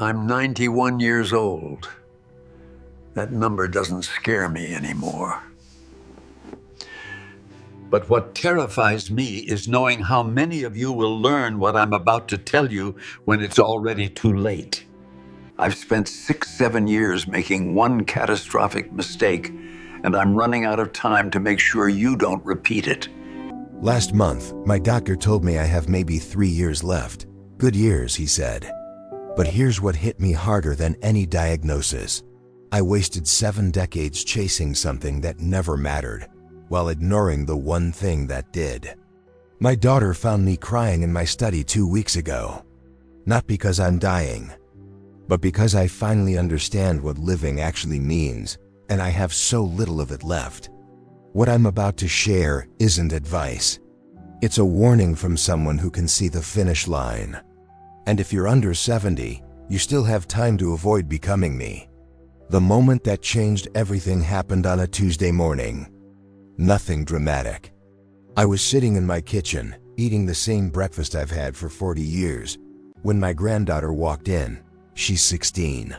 I'm 91 years old. That number doesn't scare me anymore. But what terrifies me is knowing how many of you will learn what I'm about to tell you when it's already too late. I've spent 6, 7 years making one catastrophic mistake, and I'm running out of time to make sure you don't repeat it. Last month, my doctor told me I have maybe 3 years left. Good years, he said. But here's what hit me harder than any diagnosis. I wasted 7 decades chasing something that never mattered, while ignoring the one thing that did. My daughter found me crying in my study 2 weeks ago. Not because I'm dying, but because I finally understand what living actually means, and I have so little of it left. What I'm about to share isn't advice. It's a warning from someone who can see the finish line. And if you're under 70, you still have time to avoid becoming me. The moment that changed everything happened on a Tuesday morning. Nothing dramatic. I was sitting in my kitchen, eating the same breakfast I've had for 40 years, when my granddaughter walked in. She's 16.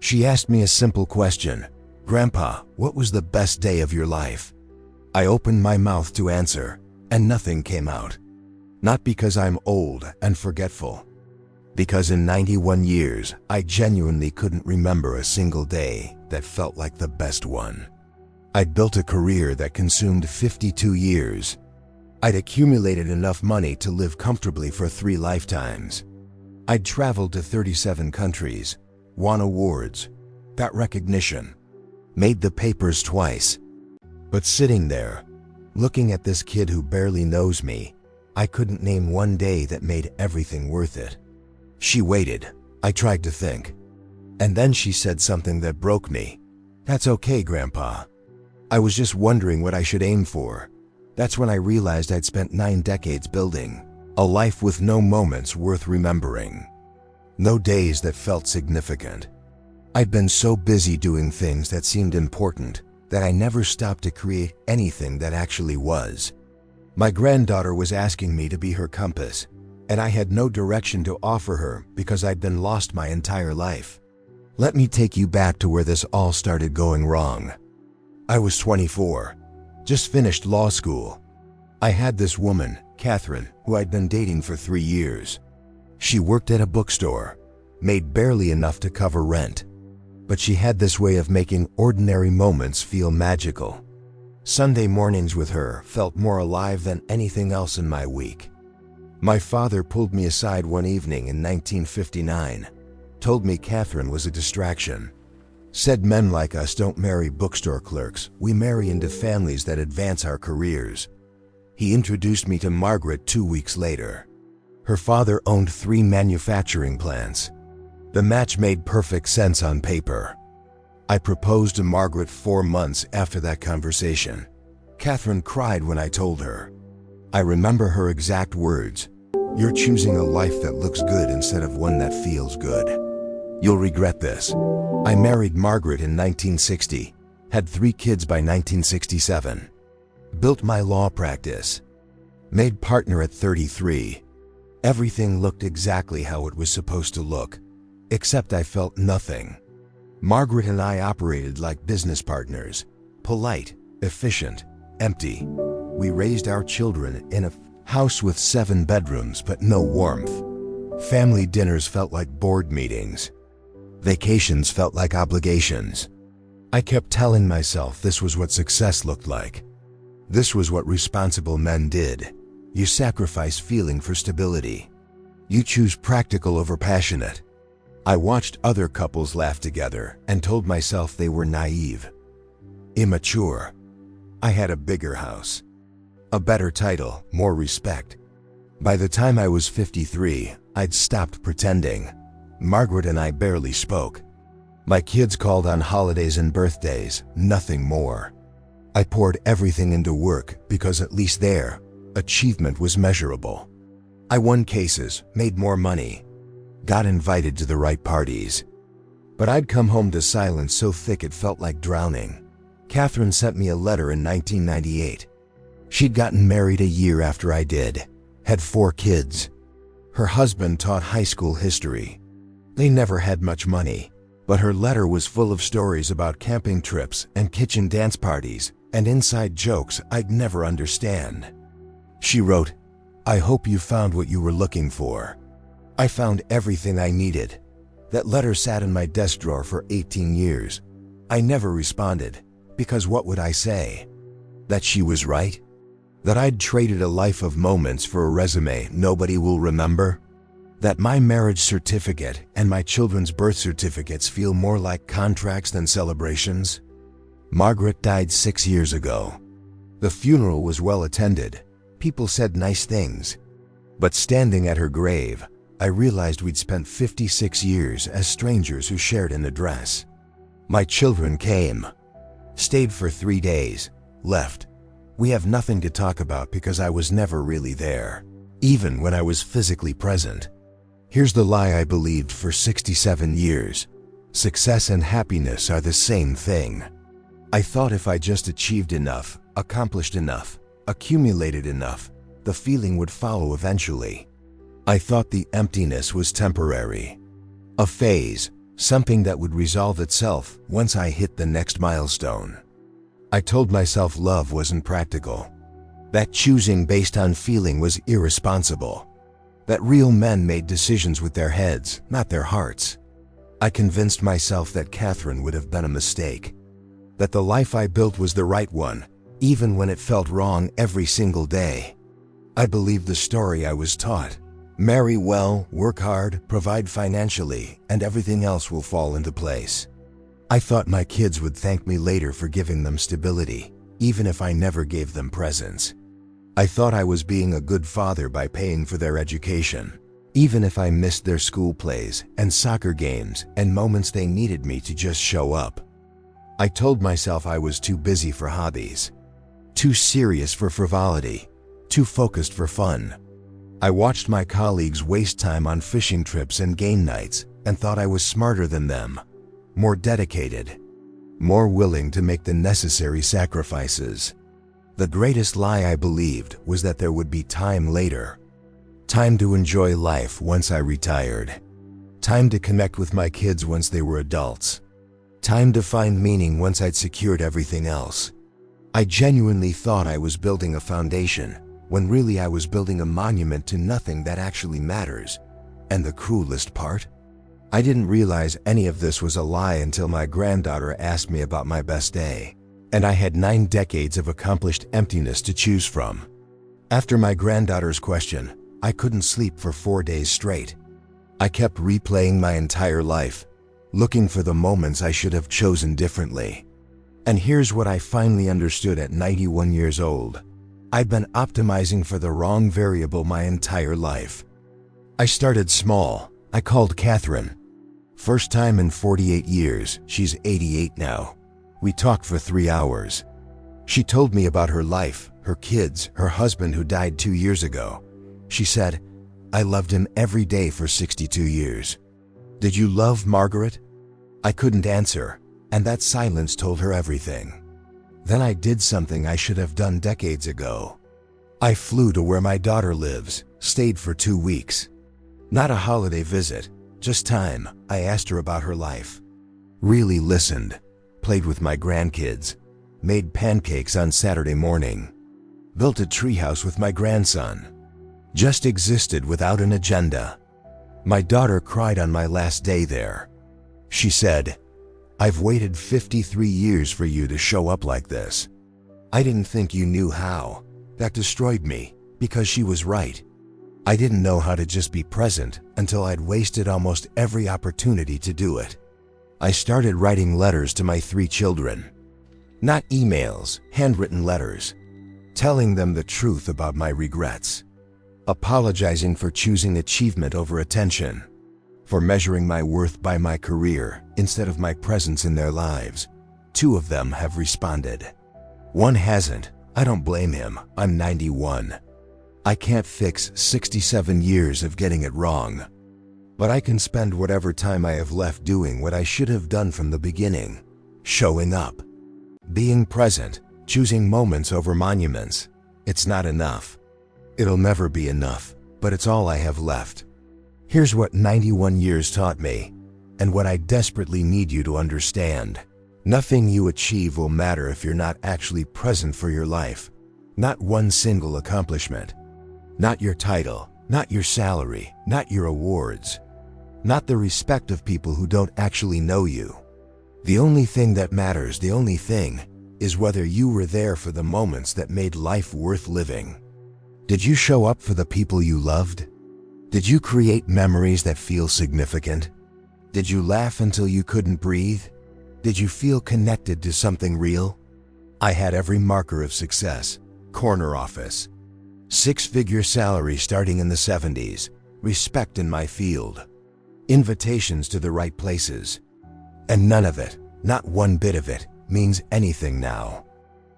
She asked me a simple question. "Grandpa, what was the best day of your life?" I opened my mouth to answer, and nothing came out. Not because I'm old and forgetful. Because in 91 years, I genuinely couldn't remember a single day that felt like the best one. I'd built a career that consumed 52 years. I'd accumulated enough money to live comfortably for 3 lifetimes. I'd traveled to 37 countries, won awards, got recognition, made the papers twice. But sitting there, looking at this kid who barely knows me, I couldn't name one day that made everything worth it. She waited. I tried to think. And then she said something that broke me. "That's okay, Grandpa. I was just wondering what I should aim for." That's when I realized I'd spent 9 decades building a life with no moments worth remembering. No days that felt significant. I'd been so busy doing things that seemed important that I never stopped to create anything that actually was. My granddaughter was asking me to be her compass, and I had no direction to offer her because I'd been lost my entire life. Let me take you back to where this all started going wrong. I was 24, just finished law school. I had this woman, Catherine, who I'd been dating for 3 years. She worked at a bookstore, made barely enough to cover rent, but she had this way of making ordinary moments feel magical. Sunday mornings with her felt more alive than anything else in my week. My father pulled me aside one evening in 1959, told me Catherine was a distraction. Said men like us don't marry bookstore clerks, we marry into families that advance our careers. He introduced me to Margaret 2 weeks later. Her father owned 3 manufacturing plants. The match made perfect sense on paper. I proposed to Margaret 4 months after that conversation. Catherine cried when I told her. I remember her exact words. "You're choosing a life that looks good instead of one that feels good. You'll regret this." I married Margaret in 1960, had 3 kids by 1967, built my law practice, made partner at 33. Everything looked exactly how it was supposed to look, except I felt nothing. Margaret and I operated like business partners, polite, efficient, empty. We raised our children in a house with 7 bedrooms but no warmth. Family dinners felt like board meetings. Vacations felt like obligations. I kept telling myself this was what success looked like. This was what responsible men did. You sacrifice feeling for stability. You choose practical over passionate. I watched other couples laugh together and told myself they were naive, immature. I had a bigger house, a better title, more respect. By the time I was 53, I'd stopped pretending. Margaret and I barely spoke. My kids called on holidays and birthdays, nothing more. I poured everything into work because at least there, achievement was measurable. I won cases, made more money, got invited to the right parties. But I'd come home to silence so thick it felt like drowning. Catherine sent me a letter in 1998. She'd gotten married a year after I did, had 4 kids. Her husband taught high school history. They never had much money, but her letter was full of stories about camping trips and kitchen dance parties and inside jokes I'd never understand. She wrote, "I hope you found what you were looking for. I found everything I needed." That letter sat in my desk drawer for 18 years. I never responded, because what would I say? That she was right? That I'd traded a life of moments for a resume nobody will remember? That my marriage certificate and my children's birth certificates feel more like contracts than celebrations? Margaret died 6 years ago. The funeral was well attended. People said nice things. But standing at her grave, I realized we'd spent 56 years as strangers who shared an address. My children came, stayed for 3 days, left. We have nothing to talk about because I was never really there, even when I was physically present. Here's the lie I believed for 67 years. Success and happiness are the same thing. I thought if I just achieved enough, accomplished enough, accumulated enough, the feeling would follow eventually. I thought the emptiness was temporary. A phase, something that would resolve itself once I hit the next milestone. I told myself love wasn't practical. That choosing based on feeling was irresponsible. That real men made decisions with their heads, not their hearts. I convinced myself that Catherine would have been a mistake. That the life I built was the right one, even when it felt wrong every single day. I believed the story I was taught. Marry well, work hard, provide financially, and everything else will fall into place. I thought my kids would thank me later for giving them stability, even if I never gave them presents. I thought I was being a good father by paying for their education, even if I missed their school plays and soccer games and moments they needed me to just show up. I told myself I was too busy for hobbies, too serious for frivolity, too focused for fun. I watched my colleagues waste time on fishing trips and game nights and thought I was smarter than them, more dedicated, more willing to make the necessary sacrifices. The greatest lie I believed was that there would be time later. Time to enjoy life once I retired. Time to connect with my kids once they were adults. Time to find meaning once I'd secured everything else. I genuinely thought I was building a foundation, when really I was building a monument to nothing that actually matters. And the cruelest part? I didn't realize any of this was a lie until my granddaughter asked me about my best day, and I had 9 decades of accomplished emptiness to choose from. After my granddaughter's question, I couldn't sleep for 4 days straight. I kept replaying my entire life, looking for the moments I should have chosen differently. And here's what I finally understood at 91 years old. I'd been optimizing for the wrong variable my entire life. I started small. I called Catherine. First time in 48 years, she's 88 now. We talked for 3 hours. She told me about her life, her kids, her husband who died 2 years ago. She said, "I loved him every day for 62 years. Did you love Margaret?" I couldn't answer, and that silence told her everything. Then I did something I should have done decades ago. I flew to where my daughter lives, stayed for 2 weeks. Not a holiday visit, just time. I asked her about her life. Really listened, played with my grandkids, made pancakes on Saturday morning, built a treehouse with my grandson. Just existed without an agenda. My daughter cried on my last day there. She said, "I've waited 53 years for you to show up like this. I didn't think you knew how." That destroyed me, because she was right. I didn't know how to just be present until I'd wasted almost every opportunity to do it. I started writing letters to my 3 children. Not emails, handwritten letters. Telling them the truth about my regrets. Apologizing for choosing achievement over attention. For measuring my worth by my career instead of my presence in their lives. 2 of them have responded. 1 hasn't. I don't blame him. I'm 91. I can't fix 67 years of getting it wrong. But I can spend whatever time I have left doing what I should have done from the beginning. Showing up. Being present. Choosing moments over monuments. It's not enough. It'll never be enough, but it's all I have left. Here's what 91 years taught me, and what I desperately need you to understand. Nothing you achieve will matter if you're not actually present for your life. Not one single accomplishment. Not your title, not your salary, not your awards. Not the respect of people who don't actually know you. The only thing that matters, the only thing, is whether you were there for the moments that made life worth living. Did you show up for the people you loved? Did you create memories that feel significant? Did you laugh until you couldn't breathe? Did you feel connected to something real? I had every marker of success. Corner office. Six-figure salary starting in the 70s. Respect in my field. Invitations to the right places. And none of it, not one bit of it, means anything now.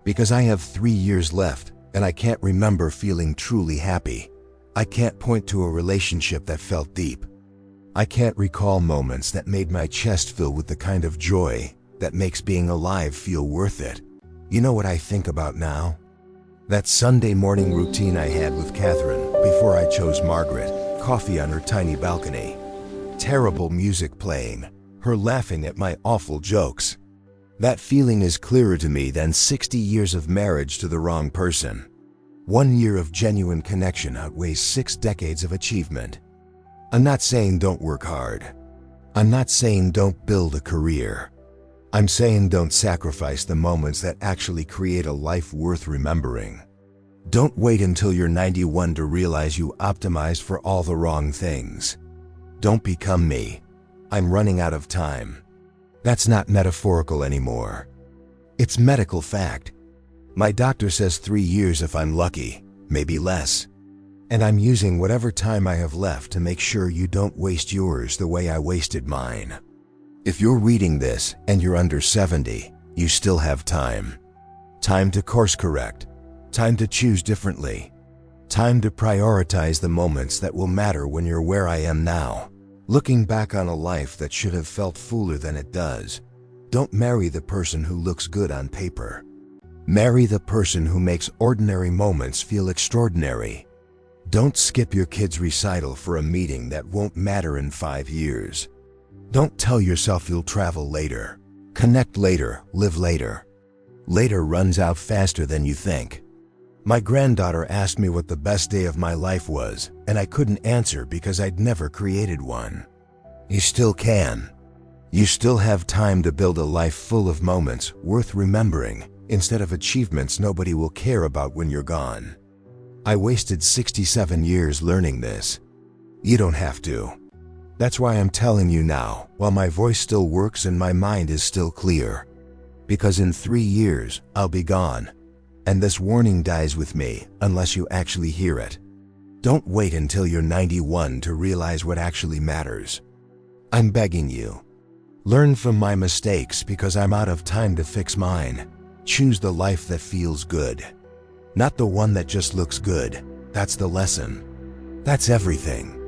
Because I have 3 years left, and I can't remember feeling truly happy. I can't point to a relationship that felt deep. I can't recall moments that made my chest fill with the kind of joy that makes being alive feel worth it. You know what I think about now? That Sunday morning routine I had with Catherine before I chose Margaret, coffee on her tiny balcony. Terrible music playing, her laughing at my awful jokes. That feeling is clearer to me than 60 years of marriage to the wrong person. 1 year of genuine connection outweighs 6 decades of achievement. I'm not saying don't work hard. I'm not saying don't build a career. I'm saying don't sacrifice the moments that actually create a life worth remembering. Don't wait until you're 91 to realize you optimized for all the wrong things. Don't become me. I'm running out of time. That's not metaphorical anymore. It's medical fact. My doctor says 3 years if I'm lucky, maybe less. And I'm using whatever time I have left to make sure you don't waste yours the way I wasted mine. If you're reading this and you're under 70, you still have time. Time to course correct. Time to choose differently. Time to prioritize the moments that will matter when you're where I am now. Looking back on a life that should have felt fuller than it does. Don't marry the person who looks good on paper. Marry the person who makes ordinary moments feel extraordinary. Don't skip your kid's recital for a meeting that won't matter in 5 years. Don't tell yourself you'll travel later. Connect later, live later. Later runs out faster than you think. My granddaughter asked me what the best day of my life was, and I couldn't answer because I'd never created one. You still can. You still have time to build a life full of moments worth remembering instead of achievements nobody will care about when you're gone. I wasted 67 years learning this. You don't have to. That's why I'm telling you now, while my voice still works and my mind is still clear. Because in 3 years, I'll be gone. And this warning dies with me unless you actually hear it. Don't wait until you're 91 to realize what actually matters. I'm begging you. Learn from my mistakes because I'm out of time to fix mine. Choose the life that feels good. Not the one that just looks good. That's the lesson. That's everything.